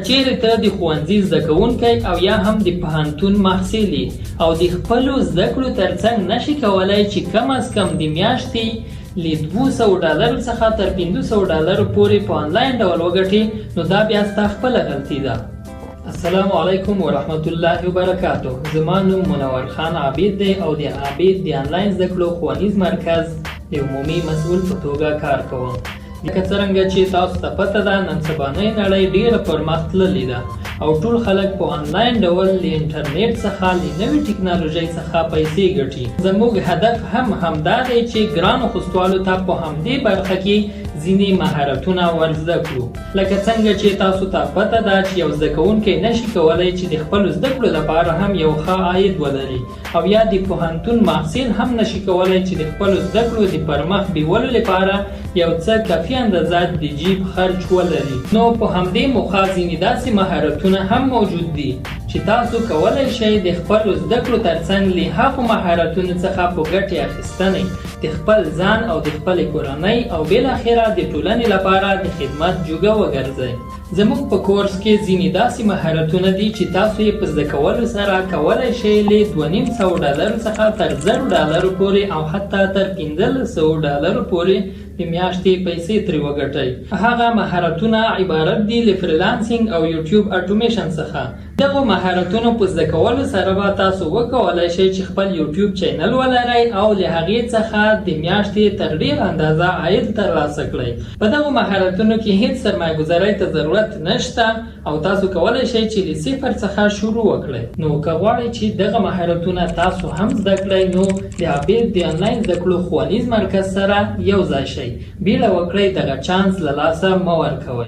چیرې ته د ښوونځي زده کوونکی او یا هم د پوهنتون محصل او د خپلو زده کړو ترڅنګ نشي کولی چې کم از کم د میاشتې له $200 څخه تر $500 پورې په انلاین ډول وګټي، نو دا بیا ستا خپله غلطي ده. السلام علیکم ورحمت الله وبرکاتو. زما نوم منور خان عابد دی او د عابد د انلاین زده کړو ښوونیز مرکز د عمومي مسؤل په توګه کار کوم. لکه څرنګه چې تاسو ته پته ده، نن سبانۍ نړۍ ډېره پرمختللې ده او ټول خلک په انلاین ډول له انټرنیټ څخه له نوې ټکنالوژۍ څخه پیسې ګټي. زموږ هدف هم همدا دی چې ګرانو خوستوالو ته په همدې برخه کې ځینې مهارتونه ور زده کړو. لکه څنګه چې تاسو ته پته ده چې یو زده کوونکی نشي کولی چې د خپلو زده کړو لپاره هم یو ښه عاید ولري، او یا د پوهنتون محصل هم نشي کولی چې د خپلو زده کړو د پرمخ بیولو لپاره یو څه کافي اندازه د جیب خرج ولري. نو په همدې موخه ځینې داسې مهارتونه هم موجود دي چې تاسو کولی شئ د خپلو زده کړو ترڅنګ له هغو مهارتونو څخه په ګټې اخیستنې د خپل ځان او د خپلې کورنۍ او بالاخره د ټولنې لپاره د خدمت جوګه وګرځئ. زموږ په کورس کې ځینې داسې مهارتونه دي چې تاسو یې په زده کولو سره کولی شئ له $250 څخه تر $1000 پورې او حتی تر $1500 پورې د میاشتې پیسې ترې وګټئ. هغه مهارتونه عبارت دي له فریلانسینګ او یوټیوب اټومیشن څخه. دغو مهارتونو په زده کولو سره به تاسو وکولی شئ چې خپل یوټیوب چینل ولرئ او له هغې څخه د میاشتې تر ډېره اندازه عاید ترلاسه کړئ. په دغو مهارتونو کې هیڅ سرمایه ګذارۍ ته ضرورت نشته او تاسو کولی شئ چې له صفر څخه شروع وکړئ. نو که غواړئ چې دغه مهارتونه تاسو هم زده کړئ، نو د عابد د انلاین زده کړو ښوونیز مرکز سره یو ځای شئ. بیړه وکړئ، دغه چانس له لاسه مه ورکوئ.